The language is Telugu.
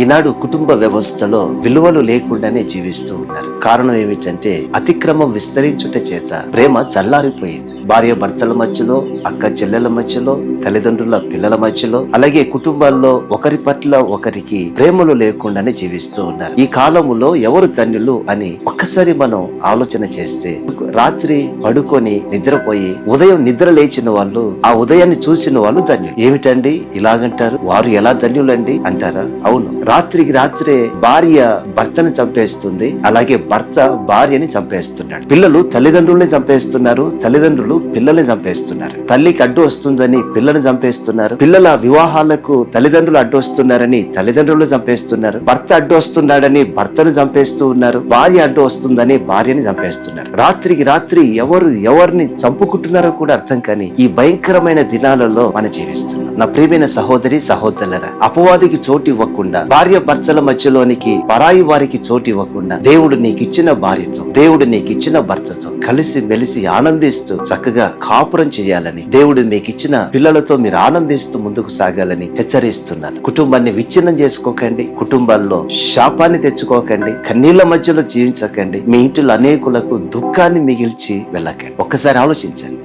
ఈనాడు కుటుంబ వ్యవస్థలో విలువలు లేకుండానే జీవిస్తూ ఉన్నారు. కారణం ఏమిటంటే అతిక్రమం విస్తరించుట చేత ప్రేమ చల్లారిపోయింది. భార్య భర్తల మధ్యలో, అక్క చెల్లెల మధ్యలో, తల్లిదండ్రుల పిల్లల మధ్యలో, అలాగే కుటుంబాల్లో ఒకరి పట్ల ఒకరికి ప్రేమలు లేకుండానే జీవిస్తూ ఉన్నారు. ఈ కాలములో ఎవరు ధన్యులు అని ఒక్కసారి మనం ఆలోచన చేస్తే, రాత్రి పడుకొని నిద్రపోయి ఉదయం నిద్ర లేచిన వాళ్ళు, ఆ ఉదయాన్ని చూసిన వాళ్ళు ధన్యులు. ఏమిటండి ఇలాగంటారు? వారు ఎలా ధన్యులండి అంటారా? అవును, రాత్రికి రాత్రే భార్య భర్తను చంపేస్తుంది, అలాగే భర్త భార్యని చంపేస్తున్నాడు. పిల్లలు తల్లిదండ్రుల్ని చంపేస్తున్నారు, తల్లిదండ్రులు పిల్లల్ని చంపేస్తున్నారు. తల్లికి అడ్డు వస్తుందని పిల్లల్ని చంపేస్తున్నారు, పిల్లల వివాహాలకు తల్లిదండ్రులు అడ్డు వస్తున్నారని తల్లిదండ్రులు చంపేస్తున్నారు, భర్త అడ్డు వస్తున్నాడని భర్తను చంపేస్తూ ఉన్నారు, భార్య అడ్డు వస్తుందని భార్యని చంపేస్తున్నారు. రాత్రికి రాత్రి ఎవరు ఎవరిని చంపుకుంటున్నారో కూడా అర్థం కాని ఈ భయంకరమైన దినాలలో మనం జీవిస్తున్నాం. నా ప్రియమైన సహోదరి సహోదరులారా, అపవాదికి చోటు ఇవ్వకుండా, భార్య భర్తల మధ్యలోనికి పరాయి వారికి చోటు ఇవ్వకుండా, దేవుడు నీకు ఇచ్చిన భార్యతో, దేవుడు నీకు ఇచ్చిన భర్తతో కలిసి మెలిసి ఆనందిస్తూ చక్కగా కాపురం చేయాలని, దేవుడు మీకు ఇచ్చిన పిల్లలతో మీరు ఆనందిస్తూ ముందుకు సాగాలని హెచ్చరిస్తున్నాను. కుటుంబాన్ని విచ్ఛిన్నం చేసుకోకండి, కుటుంబాల్లో శాపాన్ని తెచ్చుకోకండి, కన్నీళ్ల మధ్యలో జీవించకండి, మీ ఇంటిలో అనేకులకు దుఃఖాన్ని మిగిల్చి వెళ్ళకండి. ఒక్కసారి ఆలోచించండి.